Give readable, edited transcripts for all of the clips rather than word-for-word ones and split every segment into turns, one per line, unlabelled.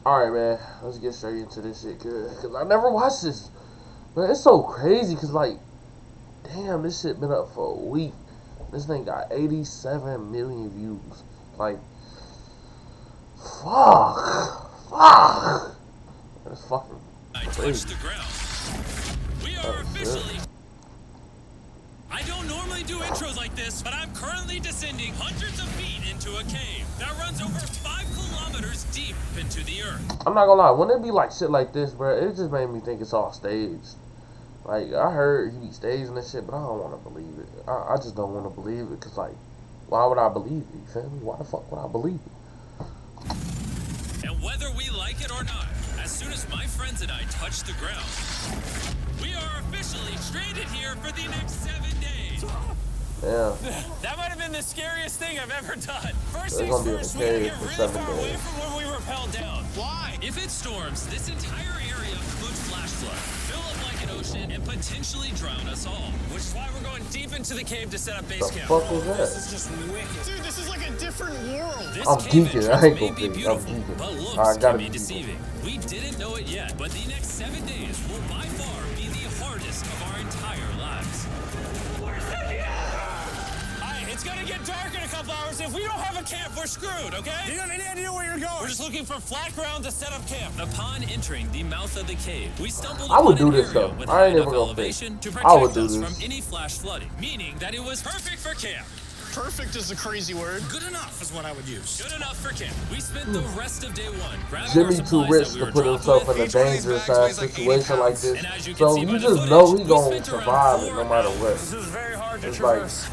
Alright, man. Let's get straight into this shit, cause I never watched this. Man, it's so crazy, cause like, damn, this shit been up for a week. This thing got 87 million views. Like, fuck. That's fucking crazy.
The ground. We are officially. I don't normally do intros like this, but I'm currently descending hundreds of feet into a cave that runs over 5 kilometers deep into the earth.
I'm not gonna lie, when it be like shit like this, bro, it just made me think it's all staged. Like, I heard he be staging and shit, but I don't want to believe it. I just don't want to believe it, because, like, why would I believe it? You feel me? Why the fuck would I believe it?
And whether we like it or not, as soon as my friends and I touch the ground, we are officially stranded here for the next 7 days.
Yeah.
That might have been the scariest thing I've ever done. First
They're
things
gonna be in
first,
the
we gotta
cave
get
for
really
7
far away
days.
from where we rappelled down. Why? If it storms, this entire area could flash flood, fill up like an ocean, and potentially drown us all. Which is why we're going deep into the cave to set up base camp.
What the fuck was
This
that?
is just wicked. Dude, this is like a different world.
This
I'm
cave
geeking.
entrance
I ain't
may
gonna
be
geek.
beautiful,
I'm geeking.
but
I
looks
gotta
can be
be geeking.
deceiving. We didn't know it yet, but the next 7 days will by far be the hardest of our entire lives. It's gonna get dark in a couple hours. If we don't have a camp, we're screwed, okay?
Do you have any idea where you're going?
We're just looking for flat ground to set up camp. Upon entering the mouth of the cave, we stumbled
I would
upon
do
an
this,
area
though.
with
I
high
ain't
enough
never gonna
elevation to
I would
protect
do
us
this.
from any flash flooding, meaning that it was perfect for camp.
Perfect is a crazy word. Good enough is what I would use.
Good enough for camp. We spent the rest of day one grabbing our
Jimmy too
supplies
rich
that we
to
were
put
dropped
himself
with.
in a
Each one of these
dangerous
bags
ass
weighs like 80
situation like
pounds.
this.
And as you can
So
see
you
by the
just
footage,
know he
we
gonna
spent around
survive it
4
no matter
hours.
what.
This is very hard to
It's like,
traverse.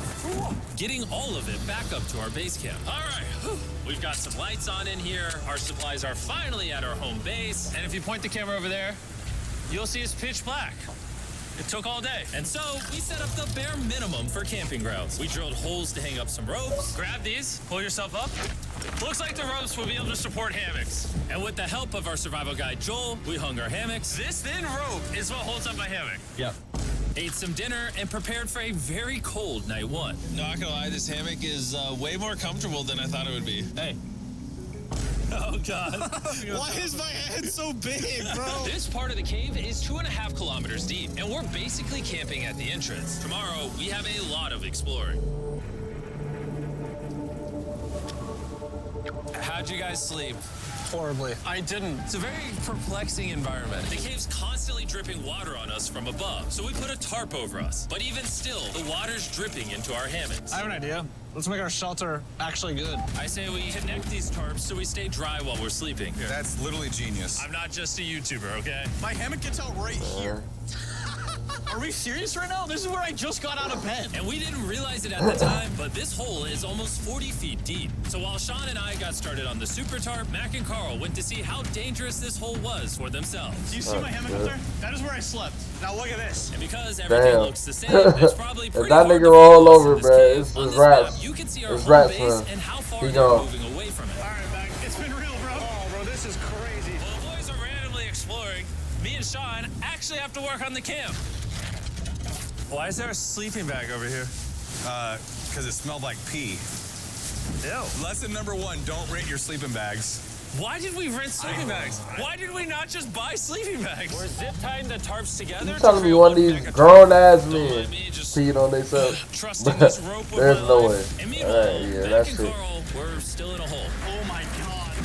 Getting all of it back up to our base camp. All right, we've got some lights on in here. Our supplies are finally at our home base. And if you point the camera over there, you'll see it's pitch black. It took all day. And so we set up the bare minimum for camping grounds. We drilled holes to hang up some ropes. Grab these, pull yourself up. Looks like the ropes will be able to support hammocks. And with the help of our survival guide, Joel, we hung our hammocks. This thin rope is what holds up my hammock. Yep. Ate some dinner and prepared for a very cold night one.
Not gonna lie, this hammock is way more comfortable than I thought it would be.
Hey. Oh, God.
Why is my head so big, bro?
This part of the cave is 2.5 kilometers deep, and we're basically camping at the entrance. Tomorrow, we have a lot of exploring. How'd you guys sleep?
Horribly.
I didn't. It's a very perplexing environment. The cave's constantly dripping water on us from above, so we put a tarp over us. But even still, the water's dripping into our hammocks.
I have an idea. Let's make our shelter actually good.
I say we connect these tarps so we stay dry while we're sleeping.
That's literally genius.
I'm not just a YouTuber, okay?
My hammock gets out right here. Are we serious right now? This is where I just got out of bed.
And we didn't realize it at the time, but this hole is almost 40 feet deep. So while Sean and I got started on the super tarp, Mac and Carl went to see how dangerous this hole was for themselves.
Do you see my hammock up there? That is where I slept. Now look at this.
And because everything
Damn.
looks the same, it's probably
If
pretty
that
hard
nigga
to
roll
follow us
over,
in this
bruh,
cave.
it's
On
his
this
raps.
map, you can see our
His
home
raps,
base
man.
and how far
He
they're
gone.
moving away from it.
All right, Mac. It's been real, bro. Oh, bro, this is crazy.
While the boys are randomly exploring, me and Sean actually have to work on the camp. Why is there a sleeping bag over here?
Because it smelled like pee.
Ew.
Lesson number 1, don't rent your sleeping bags.
Why did we rent sleeping bags? Why did we not just buy sleeping bags? We're zip tying the tarps together.
You telling me one of these grown ass men peeing on themselves?
Trusting this rope with
There's
my
no
life.
way.
And meanwhile,
Alright, yeah,
Mac
that's
and
it.
Carl were still in a hole.
Oh my God.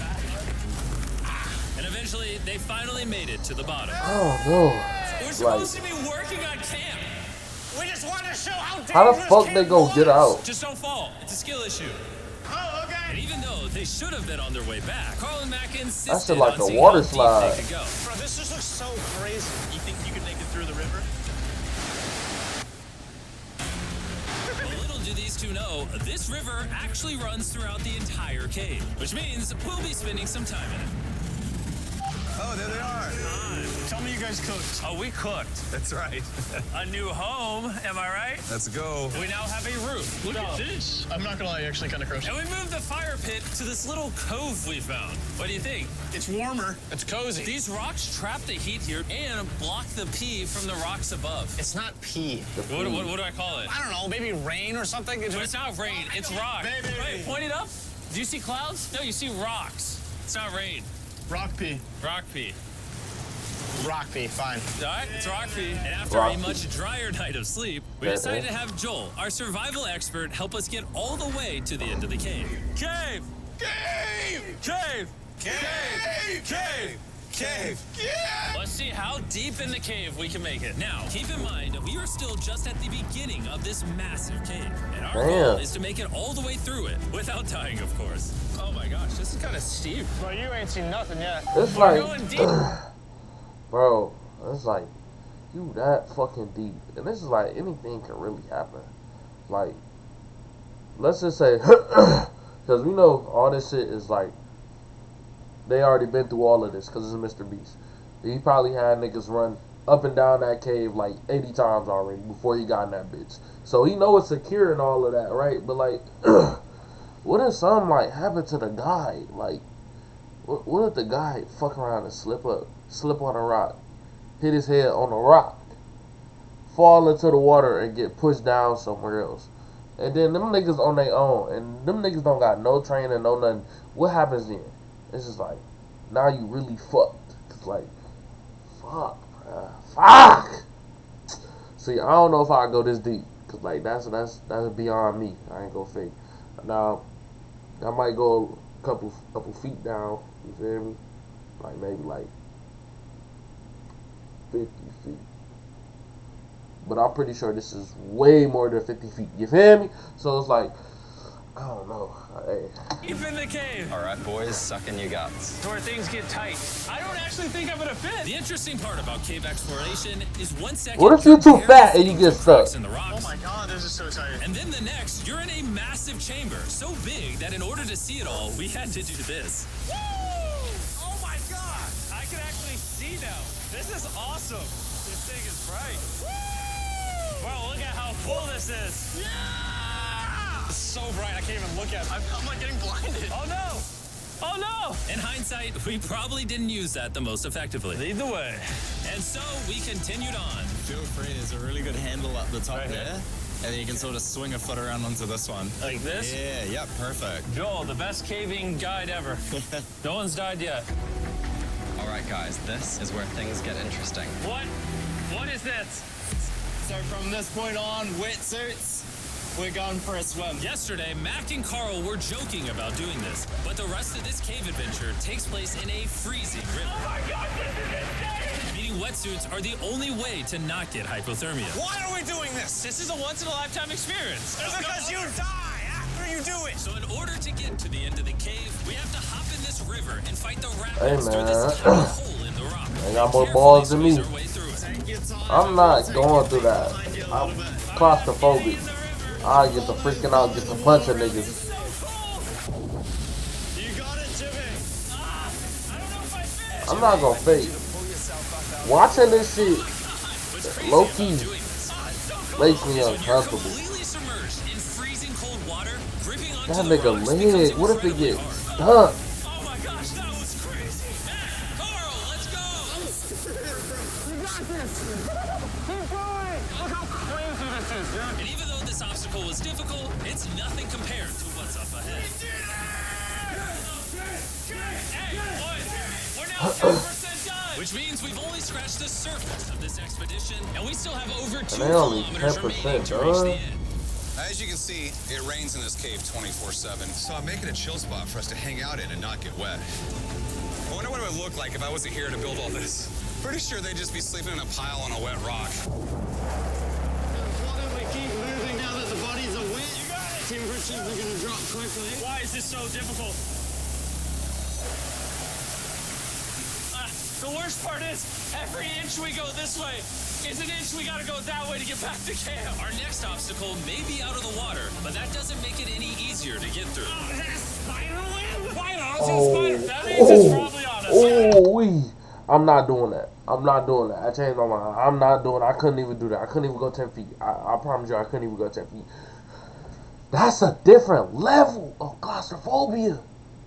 And eventually, they finally made it to the bottom.
Oh no.
We're supposed to be working on camp.
We just want to show how dangerous
How the fuck they gonna get out?
Just don't fall. It's a skill issue.
Oh, okay.
And even though they should have been on their way back, Carl and Mac insisted
That shit like
on
a
seeing
water
how deep
slide.
they could go.
Bro, this just looks so crazy. You think you can make it through the river?
But little do these two know, this river actually runs throughout the entire cave, which means we'll be spending some time in it.
Oh, there they are.
Tell me you guys cooked.
Oh, we cooked.
That's right.
A new home, am I right?
Let's go.
We now have a roof.
Look at this. I'm not gonna lie, you actually kind of crushed it.
And we moved the fire pit to this little cove we found. What do you think?
It's warmer. It's cozy.
These rocks trap the heat here and block the pee from the rocks above.
It's not pee.
What do I call it?
I don't know, maybe rain or something.
But it's not rain, it's rock.
Baby.
Wait, point it up. Do you see clouds? No, you see rocks. It's not rain.
Rock pee.
Rock pee.
Rock pee, fine.
All right, it's rock pee. And after a much drier night of sleep, we decided to have Joel, our survival expert, help us get all the way to the end of the cave. Cave!
Cave!
Cave!
Cave! Cave! Cave! Yeah!
Let's see how deep in the cave we can make it. Now, keep in mind, we are still just at the beginning of this massive cave. And our goal is to make it all the way through it, without dying, of course. Oh my gosh, this is kind of steep.
Bro, you ain't seen nothing yet.
It's
We're
like,
going deep.
bro, it's like, you that fucking deep. And this is like, anything can really happen. Like, let's just say, because we know all this shit is like, they already been through all of this because it's MrBeast. He probably had niggas run up and down that cave like 80 times already before he got in that bitch. So he know it's secure and all of that, right? But like, what if something like happened to the guy? Like, what if the guy fuck around and slip on a rock, hit his head on a rock, fall into the water and get pushed down somewhere else? And then them niggas on their own, and them niggas don't got no training, no nothing. What happens then? It's just like, now you really fucked. It's like, fuck, bruh. Fuck! See, I don't know if I go this deep. Cause like, that's beyond me. I ain't gonna fake. Now, I might go a couple feet down. You feel me? Like, maybe like 50 feet. But I'm pretty sure this is way more than 50 feet. You feel me? So it's like, I don't know. Hey.
Deep in the cave.
All right, boys, suck in your guts.
To where things get tight. I don't actually think I'm gonna fit. The interesting part about cave exploration is 1 second.
What if you're too fat and you get stuck?
In the rocks,
Oh my god, this is so tight.
and then the next, you're in a massive chamber, so big that in order to see it all, we had to do this.
Woo! Oh my god!
I can actually see now. This is awesome. This thing is bright.
Woo!
Wow, look at how full this is.
Yeah!
It's so bright, I can't even look at it.
I'm like getting blinded.
Oh no! Oh no! In hindsight, we probably didn't use that the most effectively. Lead the way. And so we continued on.
Feel free, there's a really good handle up the top
Right
there.
here.
And then you can sort of swing a foot around onto this one.
Like this?
Yeah, yep, perfect.
Joel, the best caving guide ever. No one's died yet.
All right, guys, this is where things get interesting.
What? What is this?
So from this point on, wetsuits, we're going for a swim.
Yesterday, Mac and Carl were joking about doing this, but the rest of this cave adventure takes place in a freezing river.
Oh my god, this is insane!
Needing wetsuits are the only way to not get hypothermia.
Why are we doing this?
This is a once-in-a-lifetime experience.
It's because you die after you do it!
So in order to get to the end of the cave, we have to hop in this river and fight the rapids
Hey,
through this
man.
tiny hole in the rock.
They got more
Carefully
balls than
squeeze
me.
our way through it.
I'm not going through that. I'm claustrophobic. I get to freaking out, get to punching niggas.
You got it, Jimmy!
I don't know if I fit.
I'm not gonna fake. Watching this shit low key makes me uncomfortable.
Completely submerged in freezing cold water, gripping onto
That
the
nigga
rocks
leg,
becomes
what if it
incredibly
gets
hard.
stuck?
Oh my gosh, that was crazy. Carl, let's go.
You got this! Keep going! Look how crazy this is, dude!
And even though this obstacle was difficult, it's nothing compared to what's up ahead. Hey, boys, we're now 10% done. Which means we've only scratched the surface of this expedition, and we still have over 2
they only
kilometers
10%
remaining to reach the
done.
end.
As you can see, it rains in this cave 24/7, so I'm making a chill spot for us to hang out in and not get wet. I wonder what it would look like if I wasn't here to build all this. Pretty sure they'd just be sleeping in a pile on a wet rock.
Why don't we keep moving now that the bodies are wet? You got it! Temperatures are gonna drop quickly.
Why is this so difficult? The worst part is, every inch we go this way is an inch we gotta go that way to get back to camp. Our next obstacle may be out of the water, but that doesn't make it any easier to get through.
Is that a spider web? Why not?
Oh,
That means it's probably on us.
oh, wee. I'm not doing that. I'm not doing that. I changed my mind. I'm not doing it. I couldn't even do that. I couldn't even go 10 feet. I promise you, I couldn't even go 10 feet. That's a different level of claustrophobia.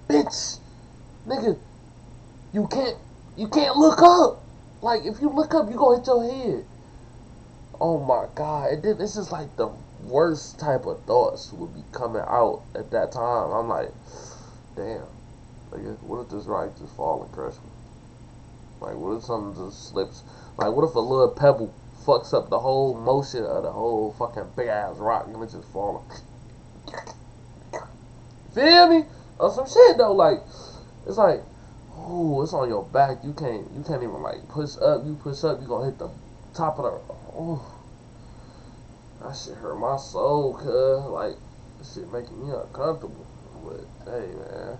Bitch. Nigga, you can't look up. Like, if you look up, you gonna hit your head. Oh my God. This is like the worst type of thoughts would be coming out at that time. I'm like, damn. Like, what if this rock just fall and crush me? Like, what if something just slips? Like, what if a little pebble fucks up the whole motion of the whole fucking big ass rock and it just fall? Feel me? Or some shit though. Like, it's like, oh, it's on your back. You can't even like push up. You push up, you gonna hit the top of the. Oh, that shit hurt my soul, cuz like, this shit making me uncomfortable. But hey, man,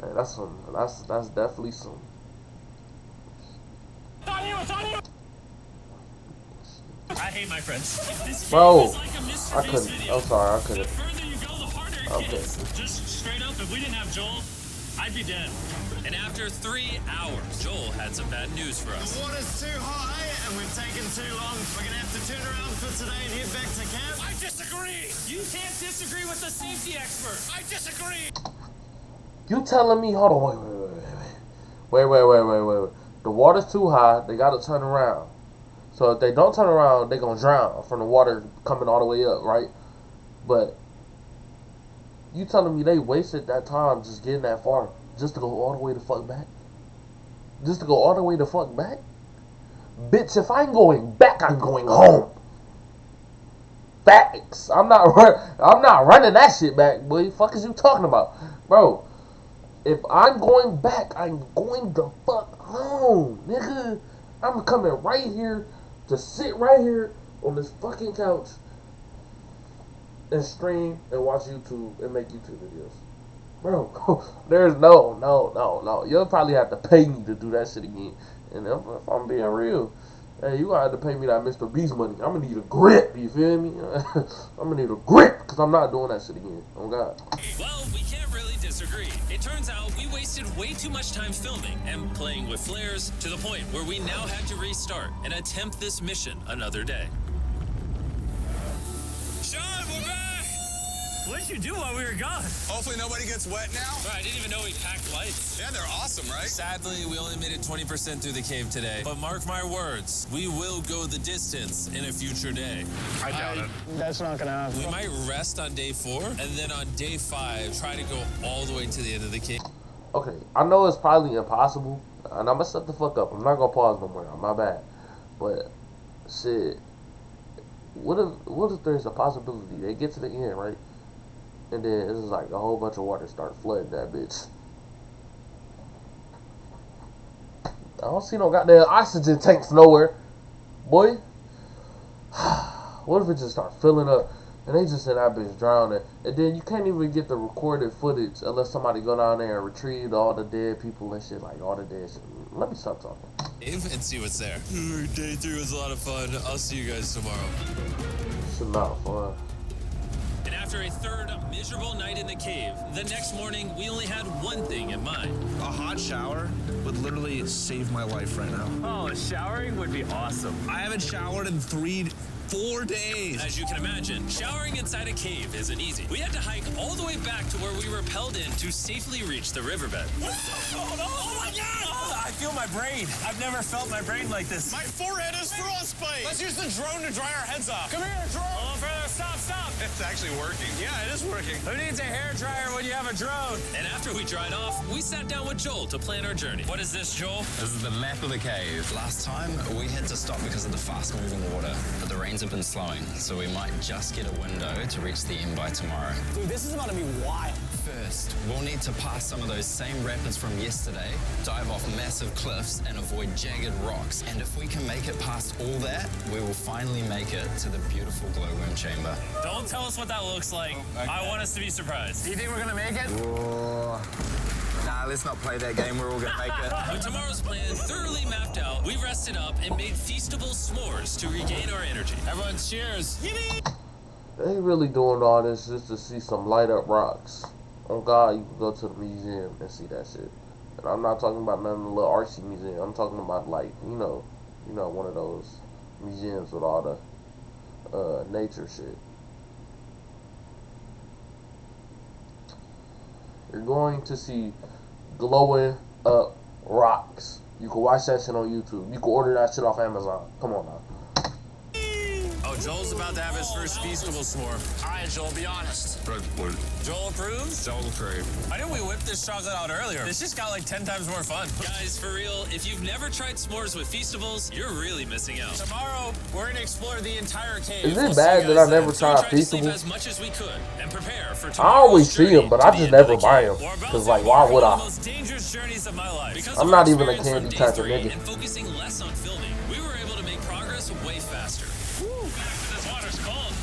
hey, that's definitely some.
It's on you, it's on you! I hate my friends. If this
Bro,
game is like a MrBeast
I couldn't.
video,
I'm sorry, I
the
couldn't.
further you go, the harder it
Okay.
gets. Just straight up, if we didn't have Joel, I'd be dead. And after 3 hours, Joel had some bad news for us.
The water's too high and we've taken too long. We're gonna have to turn around for today and head back to camp.
I disagree! You can't disagree with the safety expert! I disagree!
You telling me? Hold on, wait. The water's too high. They gotta turn around. So if they don't turn around, they gonna drown from the water coming all the way up, right? But you telling me they wasted that time just getting that far, just to go all the way the fuck back? Just to go all the way the fuck back? Bitch, if I'm going back, I'm going home. Facts. I'm not running that shit back, boy. Fuck is you talking about, bro? If I'm going back, I'm going the fuck home, nigga. I'm coming right here to sit right here on this fucking couch and stream and watch YouTube and make YouTube videos. Bro, there's no. You'll probably have to pay me to do that shit again. And if I'm being real, hey, you gonna have to pay me that MrBeast money. I'm gonna need a grip, you feel me? I'm gonna need a grip, because I'm not doing that shit again. Oh, God.
Well, we can't really disagree. It turns out we wasted way too much time filming and playing with flares to the point where we now had to restart and attempt this mission another day.
Sean, we're back!
What did you do while we were gone?
Hopefully nobody gets wet now.
I didn't even know we packed lights.
Yeah, they're awesome, right?
Sadly, we only made it 20% through the cave today. But mark my words, we will go the distance in a future day.
I doubt it. That's not gonna happen.
We might rest on day 4, and then on day 5, try to go all the way to the end of the cave.
Okay, I know it's probably impossible, and I'm gonna shut the fuck up. I'm not gonna pause no more. My bad. But shit, what if there's a possibility they get to the end, right? And then it's just like a whole bunch of water start flooding that bitch. I don't see no goddamn oxygen tanks nowhere, boy. What if it just start filling up and they just in that bitch drowning, and then you can't even get the recorded footage unless somebody go down there and retrieve all the dead people and shit, like all the dead shit. Let me stop talking.
And see what's there. Day 3 was a lot of fun. I'll see you guys tomorrow.
Shit not fun.
And after a third miserable night in the cave, the next morning we only had one thing in mind.
A hot shower would literally save my life right now.
Oh, showering would be awesome.
I haven't showered in 4 days.
As you can imagine, showering inside a cave isn't easy. We had to hike all the way back to where we rappelled in to safely reach the riverbed.
Oh my God!
I feel my brain. I've never felt my brain like this.
My forehead is frostbite! Let's use the drone to dry our heads off. Come here, drone!
A little further. Stop.
It's actually working.
Yeah, it is working.
Who needs a hairdryer when you have a drone? And after we dried off, we sat down with Joel to plan our journey. What is this, Joel?
This is the map of the cave. Last time, we had to stop because of the fast-moving water, but the rains have been slowing, so we might just get a window to reach the end by tomorrow.
Dude, this is about to be wild.
First, we'll need to pass some of those same rapids from yesterday, dive off massive cliffs, and avoid jagged rocks. And if we can make it past all that, we will finally make it to the beautiful glowworm chamber.
Don't tell us what that looks like. I want us to be surprised.
Do you think we're gonna make it?
Nah, let's not play that game. We're all gonna make it.
With tomorrow's plan thoroughly mapped out, we rested up and made feastable s'mores to regain our energy.
Everyone cheers.
They really doing all this just to see some light up rocks. Oh God, you can go to the museum and see that shit. And I'm not talking about none of the little artsy museum. I'm talking about like, you know, one of those museums with all the nature shit. You're going to see glowing up rocks. You can watch that shit on YouTube. You can order that shit off Amazon. Come on now.
Oh Oh, Joel's about to have his first feastable s'more.
All right, Joel, be honest.
Joel approves?
Joel approved.
Why didn't we whip this chocolate out earlier? This just got like 10 times more fun. Guys, for real, if you've never tried s'mores with Feastables, you're really missing out. Tomorrow, we're gonna explore the entire cave.
Is it bad that I never tried
to sleep
Feastables?
as much as we could and prepare for
I always see
tomorrow's
them, but
journey
I
to
just
the end of
never
the
buy
cave.
them.
We're about
Cause
to
like, why
embark
would
on
I?
one of the most dangerous journeys of my life. Because
I'm
of
not
our
even a
experience
candy
from
type
day
of
3
nigga.
and focusing less on filming, we were able to make progress way faster. Woo, this water's cold.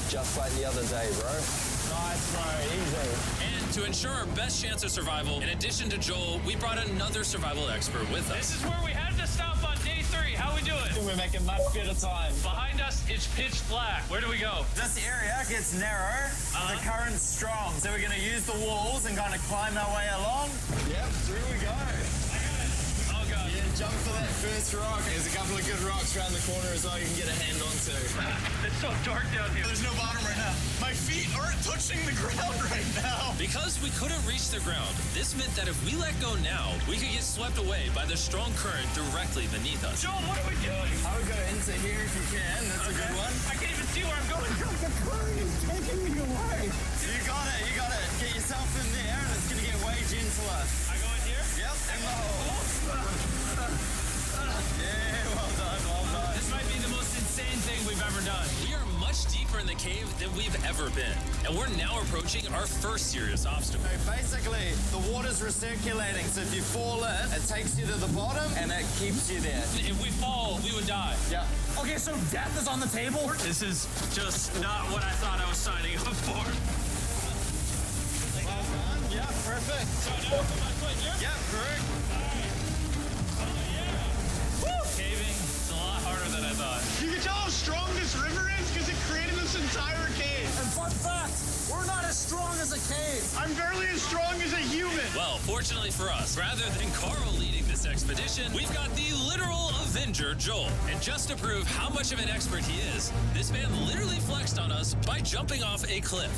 Just like the other day, bro.
Nice, bro. Easy.
And to ensure our best chance of survival, in addition to Joel, we brought another survival expert with us. This is where we had to stop on day 3. How we doing?
We're making much better time.
Behind us, it's pitch black. Where do we go?
This area gets narrow, the current's strong, so we're going to use the walls and kind of climb our way along.
Yep, through we go.
Oh, God.
Yeah, jump for that first rock. There's a couple of good rocks around the corner as well you can get a hand onto.
It's so dark down here.
There's no bottom right now. My feet aren't touching the ground right now.
Because we couldn't reach the ground, this meant that if we let go now, we could get swept away by the strong current directly beneath us. Joel, what are we doing?
I would go into here if you can. That's a good one.
I can't even see where I'm going.
The current is taking me away. You got it. You got it. Get yourself in there and it's going to get way gentler.
I go in here?
Yep, in the hole. Yeah, well done, well done.
This might be the most insane thing we've ever done. We are much deeper in the cave than we've ever been. And we're now approaching our first serious obstacle.
So basically, the water's recirculating, so if you fall in, it takes you to the bottom and it keeps you there.
If we fall, we would die.
Yeah. Okay, so death is on the table?
This is just not what I thought I was signing up for.
Yeah, perfect. Yeah, correct.
Caving, it's a lot harder than I thought.
You can tell how strong this river is because it created this entire cave. And fun fact, we're not as strong as a cave. I'm barely as strong as a human.
Well, fortunately for us, rather than Carl leading this expedition, we've got the literal Avenger, Joel. And just to prove how much of an expert he is, this man literally flexed on us by jumping off a cliff.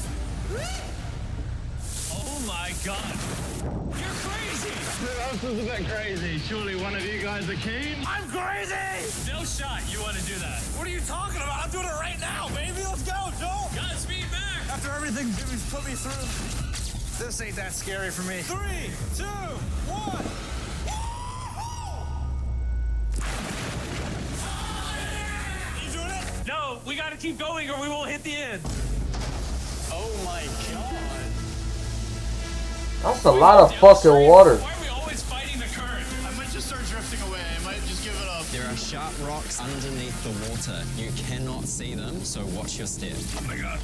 Oh my God. You're crazy.
This is a bit crazy. Surely one of you guys are keen?
I'm crazy!
No shot you want to do that.
What are you talking about? I'm doing it right now, baby. Let's go, Joel.
Godspeed, Mac.
After everything Jimmy's put me through, this ain't that scary for me. 3, 2, 1. You doing it?
No, we got to keep going or we won't hit the end.
Oh my God.
That's a lot of fucking water.
Why are we always fighting the current?
I might just start drifting away. I might just give it up.
There are sharp rocks underneath the water. You cannot see them, so watch your step.
Oh my God.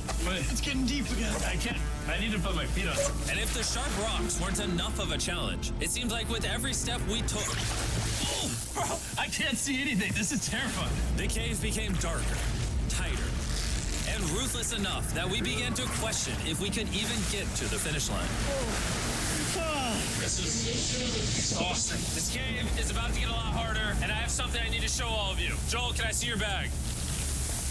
It's getting deep again.
I can't. I need to put my feet on. And if the sharp rocks weren't enough of a challenge, it seems like with every step we took. Oh, bro, I can't see anything. This is terrifying. The cave became darker, tighter, and ruthless enough that we began to question if we could even get to the finish line. This is exhausting. This cave is about to get a lot harder, and I have something I need to show all of you. Joel, can I see your bag?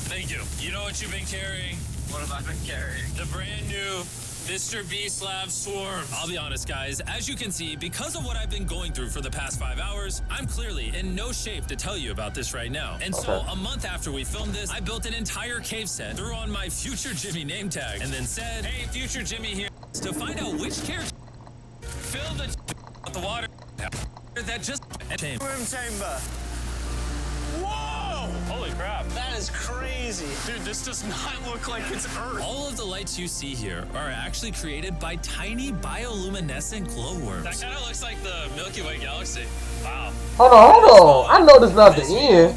Thank you. You know what you've been carrying?
What have I been carrying?
The brand new MrBeast Lab Swarm. I'll be honest, guys. As you can see, because of what I've been going through for the past 5 hours, I'm clearly in no shape to tell you about this right now. And so, a month after we filmed this, I built an entire cave set, threw on my Future Jimmy name tag, and then said, "Hey, Future Jimmy here," to find out which character fill the water that just
Room chamber. Whoa!
Holy crap.
That is crazy. Dude, this does not look like it's Earth.
All of the lights you see here are actually created by tiny bioluminescent glowworms. That kind of looks like the Milky Way galaxy. Wow.
Hold on. I know this not the end.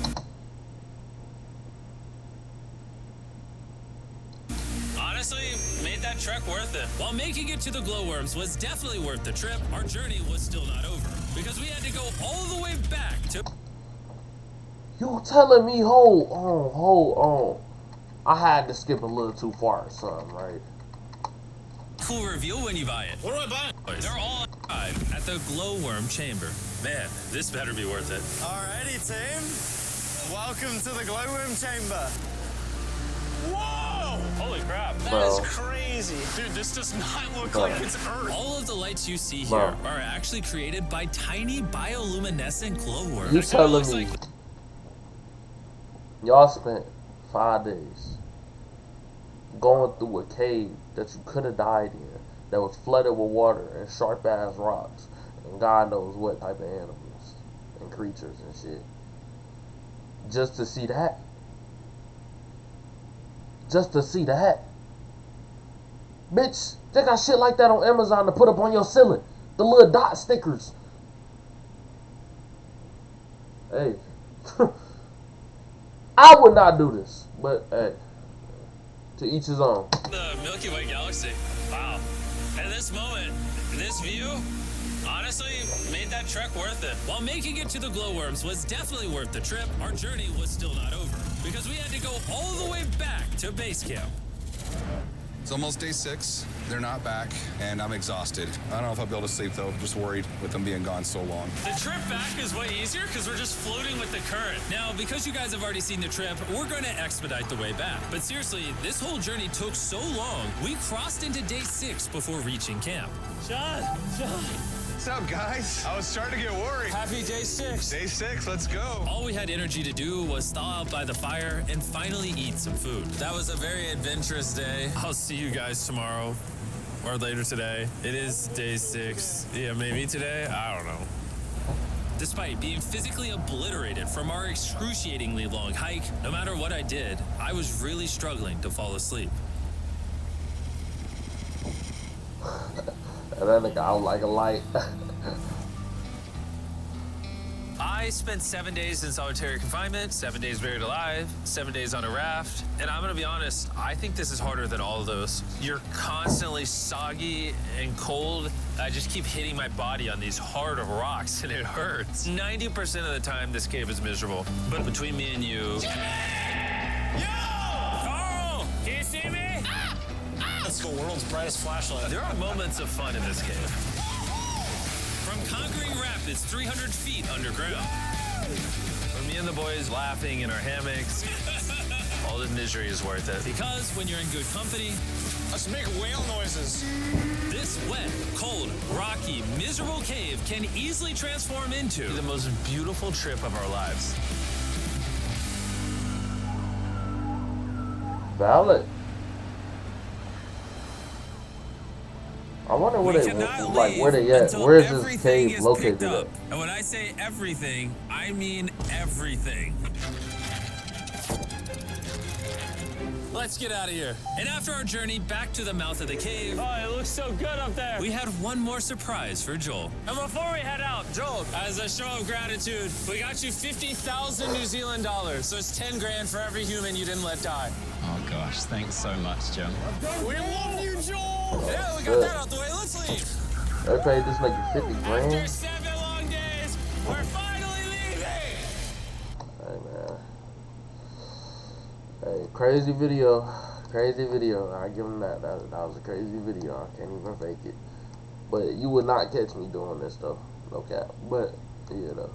Honestly, made that trek worth it. While making it to the glowworms was definitely worth the trip, our journey was still not over. Because we had to go all the way back to...
You telling me, hold on. I had to skip a little too far or something, right?
Full reveal when you buy it.
What do I buy?
They're all inside at the glowworm chamber. Man, this better be worth it.
Alrighty, team. Welcome to the glowworm chamber. Whoa!
Holy crap.
That is crazy. Dude, this does not look like it's Earth.
All of the lights you see here are actually created by tiny bioluminescent glowworms.
You telling me y'all spent 5 days going through a cave that you could have died in, that was flooded with water and sharp ass rocks and God knows what type of animals and creatures and shit, just to see that. Just to see that. Bitch, they got shit like that on Amazon to put up on your ceiling. The little dot stickers. Hey. I would not do this. But, hey. To each his own.
The Milky Way galaxy. Wow. At this moment, this view, honestly, made that trek worth it. While making it to the glowworms was definitely worth the trip, our journey was still not over, because we had to go all the way back to base camp.
It's almost day 6. They're not back, and I'm exhausted. I don't know if I'll be able to sleep, though. I'm just worried with them being gone so long.
The trip back is way easier because we're just floating with the current. Now, because you guys have already seen the trip, we're going to expedite the way back. But seriously, this whole journey took so long, we crossed into day 6 before reaching camp.
John!
What's up, guys? I was starting to get worried.
Happy day 6.
Day 6, let's go.
All we had energy to do was thaw out by the fire and finally eat some food.
That was a very adventurous day.
I'll see you guys tomorrow or later today. It is day 6. Yeah, maybe today? I don't know. Despite being physically obliterated from our excruciatingly long hike, no matter what I did, I was really struggling to fall asleep.
And that nigga out like a light.
I spent 7 days in solitary confinement, 7 days buried alive, 7 days on a raft, and I'm gonna be honest, I think this is harder than all of those. You're constantly soggy and cold. I just keep hitting my body on these hard rocks and it hurts. 90% of the time, this cave is miserable. But between me and you...
Yo! Carl! Can you see me? That's the world's brightest flashlight.
There are moments of fun in this cave. From conquering rapids 300 feet underground. From me and the boys laughing in our hammocks. All the misery is worth it. Because when you're in good company,
Let's make whale noises.
this wet, cold, rocky, miserable cave can easily transform into the most beautiful trip of our lives.
Valid. I wonder where
We
they
cannot
like where
leave
they at.
until
Where is this
everything
cave
is
located
picked
at?
up. And when I say everything, I mean everything.
Let's get out of here. And after our journey back to the mouth of the cave,
Oh, it looks so good up there.
we had one more surprise for Joel.
And before we head out, Joel,
As a show of gratitude, we got you 50,000 New Zealand dollars. So it's 10 grand for every human you didn't let die.
Oh gosh, thanks so much, Jim.
we love you, Joel.
Yeah, we got that out the way. Let's leave.
They paid this nigga 50
After
grand.
7 long days, we're finally leaving.
Hey man. Hey, crazy video. Crazy video. I give him that. That was a crazy video. I can't even fake it. But you would not catch me doing this though. No cap. But yeah though.